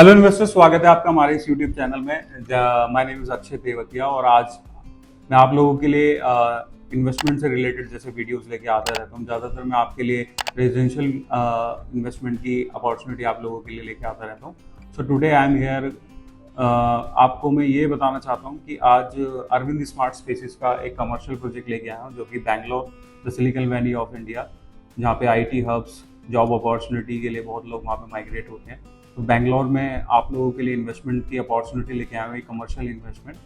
Hello investor, स्वागत है आपका हमारे इस यूट्यूब चैनल में। My name is Akshay Tewatia और आज मैं आप लोगों के लिए इन्वेस्टमेंट से रिलेटेड जैसे वीडियोस लेके आता रहता हूँ। ज़्यादातर मैं आपके लिए रेजिडेंशियल इन्वेस्टमेंट की अपॉर्चुनिटी आप लोगों के लिए लेके आता रहता हूँ। So today I am here. आपको मैं ये बताना चाहता हूँ कि आज अरविंद स्मार्ट स्पेसेस का एक कमर्शियल प्रोजेक्ट लेके आया हूँ जो कि Bangalore the silicon valley of India, जहाँ पे IT हब्स, जॉब अपॉर्चुनिटी के लिए बहुत लोग वहाँ पे माइग्रेट होते हैं। तो बैंगलोर में आप लोगों के लिए इन्वेस्टमेंट की अपॉर्चुनिटी लेके आए हुए कमर्शियल इन्वेस्टमेंट,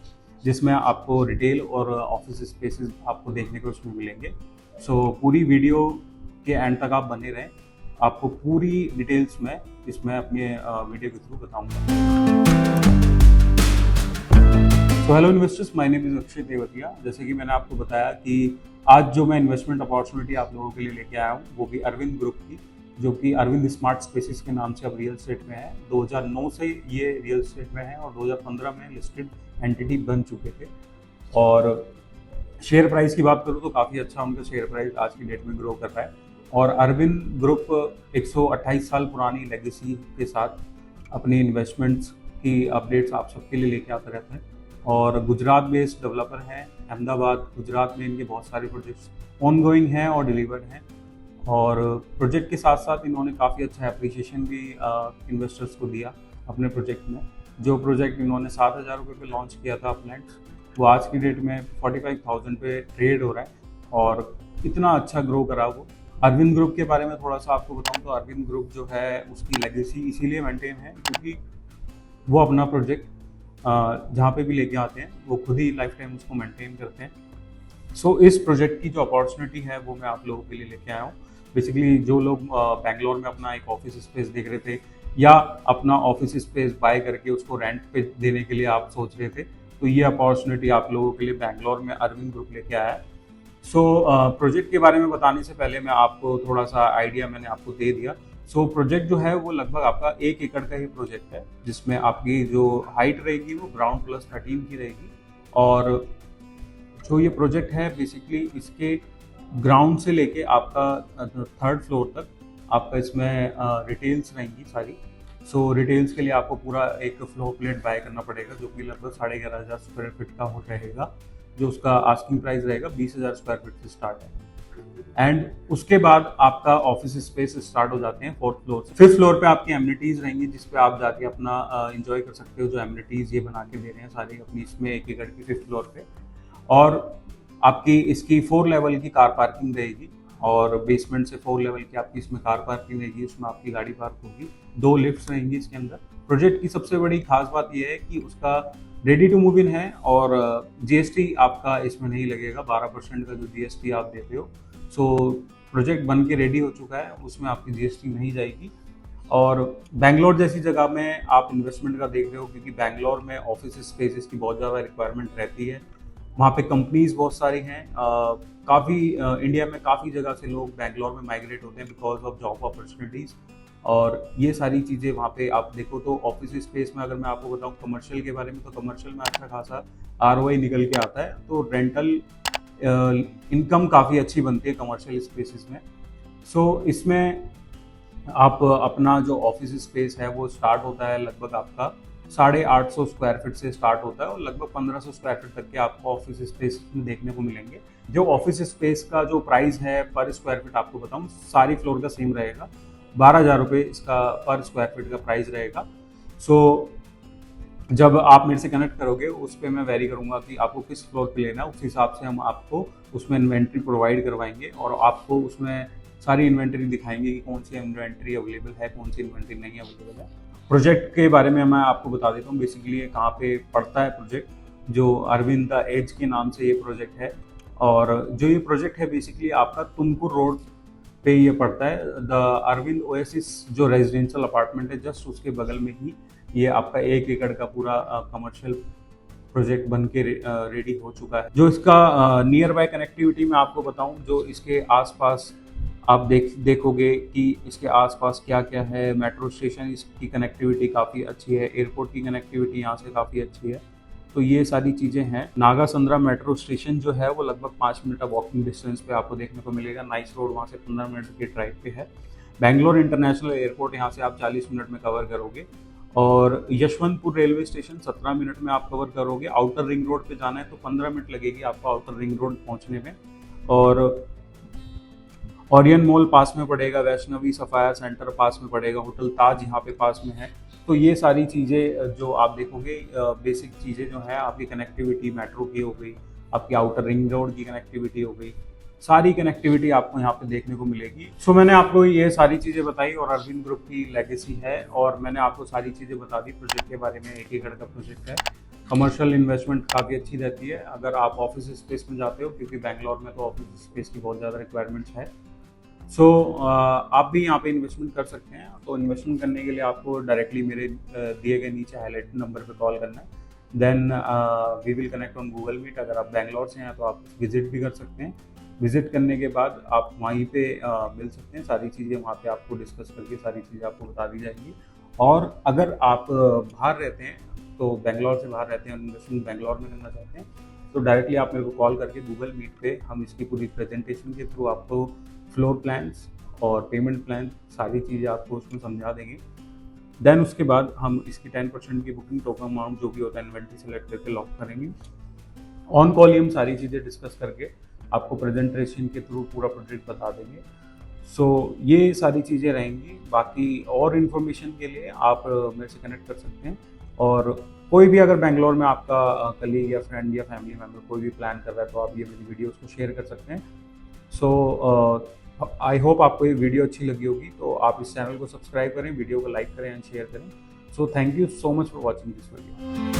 जिसमें आपको रिटेल और ऑफिस स्पेसेस आपको देखने को उसमें मिलेंगे। सो पूरी वीडियो के एंड तक आप बने रहें, आपको पूरी डिटेल्स में इसमें अपने वीडियो के थ्रू बताऊंगा। तो hello investors, my name is Akshay Tewatia. जैसे कि मैंने आपको बताया कि आज जो मैं इन्वेस्टमेंट अपॉर्चुनिटी आप लोगों के लिए लेके आया हूँ वो भी अरविंद ग्रुप की, जो कि अरविंद स्मार्ट स्पेसेस के नाम से अब रियल एस्टेट में है। 2009 से ये रियल एस्टेट में है और 2015 में लिस्टेड एंटिटी बन चुके थे। और शेयर प्राइस की बात करूँ तो काफ़ी अच्छा उनका शेयर प्राइस आज की डेट में ग्रो कर रहा है। और अरविंद ग्रुप 128 साल पुरानी लेगेसी के साथ अपनी इन्वेस्टमेंट्स की अपडेट्स आप सबके लिए लेके आता रहता है। और गुजरात बेस्ड डेवलपर हैं, अहमदाबाद गुजरात में इनके बहुत सारे प्रोजेक्ट्स ऑनगोइंग हैं और डिलीवर्ड हैं। और प्रोजेक्ट के साथ साथ इन्होंने काफ़ी अच्छा एप्रिसिएशन भी इन्वेस्टर्स को दिया अपने प्रोजेक्ट में। जो प्रोजेक्ट इन्होंने 7,000 रुपये पे लॉन्च किया था अपलैंड्स, वो आज की डेट में 45,000 पे ट्रेड हो रहा है और इतना अच्छा ग्रो करा वो। अरविंद ग्रुप के बारे में थोड़ा सा आपको बताऊं तो अरविंद ग्रुप जो है उसकी लेगेसी इसीलिए मेंटेन है क्योंकि वो अपना प्रोजेक्ट जहाँ पे भी लेके आते हैं वो खुद ही लाइफ टाइम उसको मेंटेन करते हैं। सो इस प्रोजेक्ट की जो अपॉर्चुनिटी है वो मैं आप लोगों के लिए लेके आया हूँ। बेसिकली जो लोग बैंगलोर में अपना एक ऑफिस स्पेस देख रहे थे या अपना ऑफिस स्पेस बाय करके उसको रेंट पे देने के लिए आप सोच रहे थे, तो ये अपॉर्चुनिटी आप लोगों के लिए बैंगलोर में अरविंद ग्रुप लेके आया है। सो प्रोजेक्ट के बारे में बताने से पहले मैं आपको थोड़ा सा आइडिया मैंने आपको दे दिया। सो प्रोजेक्ट जो है वो लगभग आपका 1 एकड़ का ही प्रोजेक्ट है, जिसमें आपकी जो हाइट रहेगी वो ग्राउंड प्लस 13 की रहेगी। और जो ये प्रोजेक्ट है बेसिकली इसके ग्राउंड से लेके आपका 3rd फ्लोर तक आपका इसमें रिटेल्स रहेंगी सारी। सो रिटेल्स के लिए आपको पूरा एक फ्लोर प्लेट बाय करना पड़ेगा जो कि लगभग 11,500 स्क्वायर फीट का हो रहेगा, जो उसका आस्किंग प्राइस रहेगा 20,000 स्क्वायर फीट से स्टार्ट है। एंड उसके बाद आपका ऑफिस स्पेस स्टार्ट हो जाते हैं 4th फ्लोर से। 5th फ्लोर पे आपकी एमिनिटीज रहेंगी जिसपे आप जाके अपना एंजॉय कर सकते हो। जो एमिनिटीज ये बना के दे रहे हैं सारी अपनी इसमें 1 एकड़ की 5th फ्लोर पे। और आपकी इसकी 4 लेवल की कार पार्किंग रहेगी और बेसमेंट से 4 लेवल की आपकी इसमें कार पार्किंग रहेगी, उसमें आपकी गाड़ी पार्क होगी। 2 लिफ्ट्स रहेंगी इसके अंदर। प्रोजेक्ट की सबसे बड़ी खास बात यह है कि उसका रेडी टू मूव इन है और GST आपका इसमें नहीं लगेगा। 12% का जो GST आप देते हो। सो प्रोजेक्ट बन के रेडी हो चुका है, उसमें आपकी GST नहीं जाएगी। और बैंगलोर जैसी जगह में आप इन्वेस्टमेंट का देख रहे हो क्योंकि बैंगलोर में ऑफिस स्पेसेस की बहुत ज़्यादा रिक्वायरमेंट रहती है। वहाँ पे कंपनीज बहुत सारी हैं। काफ़ी इंडिया में काफ़ी जगह से लोग बैंगलोर में माइग्रेट होते हैं बिकॉज ऑफ जॉब अपॉर्चुनिटीज़। और ये सारी चीज़ें वहाँ पे आप देखो तो ऑफिस स्पेस में अगर मैं आपको बताऊँ कमर्शियल के बारे में, तो कमर्शियल में अच्छा खासा ROI निकल के आता है। तो रेंटल इनकम काफ़ी अच्छी बनती है कमर्शियल स्पेसेस में। सो इसमें आप अपना जो ऑफिस स्पेस है वो स्टार्ट होता है लगभग आपका 850 स्क्वायर फीट से स्टार्ट होता है और लगभग 1500 स्क्वायर फीट तक के आपको ऑफिस स्पेस देखने को मिलेंगे। जो ऑफिस स्पेस का जो प्राइस है पर स्क्वायर फीट आपको बताऊं सारी फ्लोर का सेम रहेगा। 12,000 रुपये इसका पर स्क्वायर फीट का प्राइस रहेगा। सो जब आप मेरे से कनेक्ट करोगे उस पर मैं वेरी करूंगा कि आपको किस फ्लोर पे लेना है, उस हिसाब से हम आपको उसमें इन्वेंट्री प्रोवाइड करवाएंगे और आपको उसमें सारी इन्वेंट्री दिखाएंगे कि कौन सी इन्वेंट्री अवेलेबल है, कौन सी इन्वेंट्री नहीं अवेलेबल है। प्रोजेक्ट के बारे में मैं आपको बता देता हूँ। बेसिकली ये कहाँ पे पड़ता है प्रोजेक्ट, जो अरविंद द एज के नाम से ये प्रोजेक्ट है। और जो ये प्रोजेक्ट है बेसिकली आपका तुमकुर रोड पे ये पड़ता है। द अरविंद ओएसिस जो रेजिडेंशियल अपार्टमेंट है जस्ट उसके बगल में ही ये आपका 1 एकड़ का पूरा कमर्शियल प्रोजेक्ट बन के रेडी हो चुका है। जो इसका नियर बाय कनेक्टिविटी मैं आपको बताऊं, जो इसके आसपास आप देखोगे कि इसके आसपास क्या क्या है। मेट्रो स्टेशन इसकी कनेक्टिविटी काफ़ी अच्छी है, एयरपोर्ट की कनेक्टिविटी यहाँ से काफ़ी अच्छी है। तो ये सारी चीज़ें हैं। नागासंद्रा मेट्रो स्टेशन जो है वो लगभग 5 मिनट का वॉकिंग डिस्टेंस पे आपको देखने को मिलेगा। नाइस रोड वहाँ से 15 मिनट के ड्राइव पे है। बैंगलोर इंटरनेशनल एयरपोर्ट यहाँ से आप 40 मिनट में कवर करोगे। और यशवंतपुर रेलवे स्टेशन 17 मिनट में आप कवर करोगे। आउटर रिंग रोड पे जाना है तो 15 मिनट लगेगी आपको आउटर रिंग रोड पहुंचने में। और ओरियन मॉल पास में पड़ेगा, वैष्णवी सफायर सेंटर पास में पड़ेगा, होटल ताज यहाँ पे पास में है। तो ये सारी चीज़ें जो आप देखोगे, बेसिक चीज़ें जो है आपकी कनेक्टिविटी मेट्रो की हो गई, आपकी आउटर रिंग रोड की कनेक्टिविटी हो गई, सारी कनेक्टिविटी आपको यहाँ पे देखने को मिलेगी। सो मैंने आपको ये सारी चीज़ें बताई और अरविंद ग्रुप की लेगेसी है, और मैंने आपको सारी चीज़ें बता दी प्रोजेक्ट के बारे में। 1 एकड़ का प्रोजेक्ट है, कमर्शियल इन्वेस्टमेंट काफ़ी अच्छी रहती है अगर आप ऑफिस स्पेस में जाते हो, क्योंकि बैंगलोर में तो ऑफिस स्पेस की बहुत ज़्यादा रिक्वायरमेंट्स है। सो आप भी यहाँ पे इन्वेस्टमेंट कर सकते हैं। तो इन्वेस्टमेंट करने के लिए आपको डायरेक्टली मेरे दिए गए नीचे हाईलाइट नंबर पे कॉल करना है। Then we will connect on Google Meet. अगर आप बैंगलोर से हैं तो आप विजिट भी कर सकते हैं। विजिट करने के बाद आप वहीं पे मिल सकते हैं, सारी चीज़ें वहाँ पे आपको डिस्कस करके सारी चीज़ें आपको बता दी जाएंगी। और अगर आप बाहर रहते हैं, तो बैंगलोर से बाहर रहते हैं, इन्वेस्टमेंट बैंगलोर में करना चाहते हैं, तो डायरेक्टली आप मेरे को कॉल करके गूगल मीट पे हम इसकी पूरी प्रेजेंटेशन के थ्रू आपको फ्लोर प्लान्स और पेमेंट प्लान सारी चीज़ें आपको उसमें समझा देंगे। देन उसके बाद हम इसकी 10% की बुकिंग टोकन अमाउंट जो भी होता है इन्वेंट्री सेलेक्ट करके लॉक करेंगे। ऑन कॉल ही हम सारी चीज़ें डिस्कस करके आपको प्रेजेंटेशन के थ्रू पूरा प्रोजेक्ट बता देंगे। सो ये सारी चीज़ें रहेंगी। बाकी और इन्फॉर्मेशन के लिए आप मेरे से कनेक्ट कर सकते हैं। और कोई भी अगर बैंगलोर में आपका कलीग या फ्रेंड या फैमिली मेम्बर कोई भी प्लान कर रहा है, तो आप ये मेरी वीडियोस को शेयर कर सकते हैं। सो आई होप आपको ये वीडियो अच्छी लगी होगी। तो आप इस चैनल को सब्सक्राइब करें, वीडियो को लाइक करें एंड शेयर करें। So thank you so much for watching this video.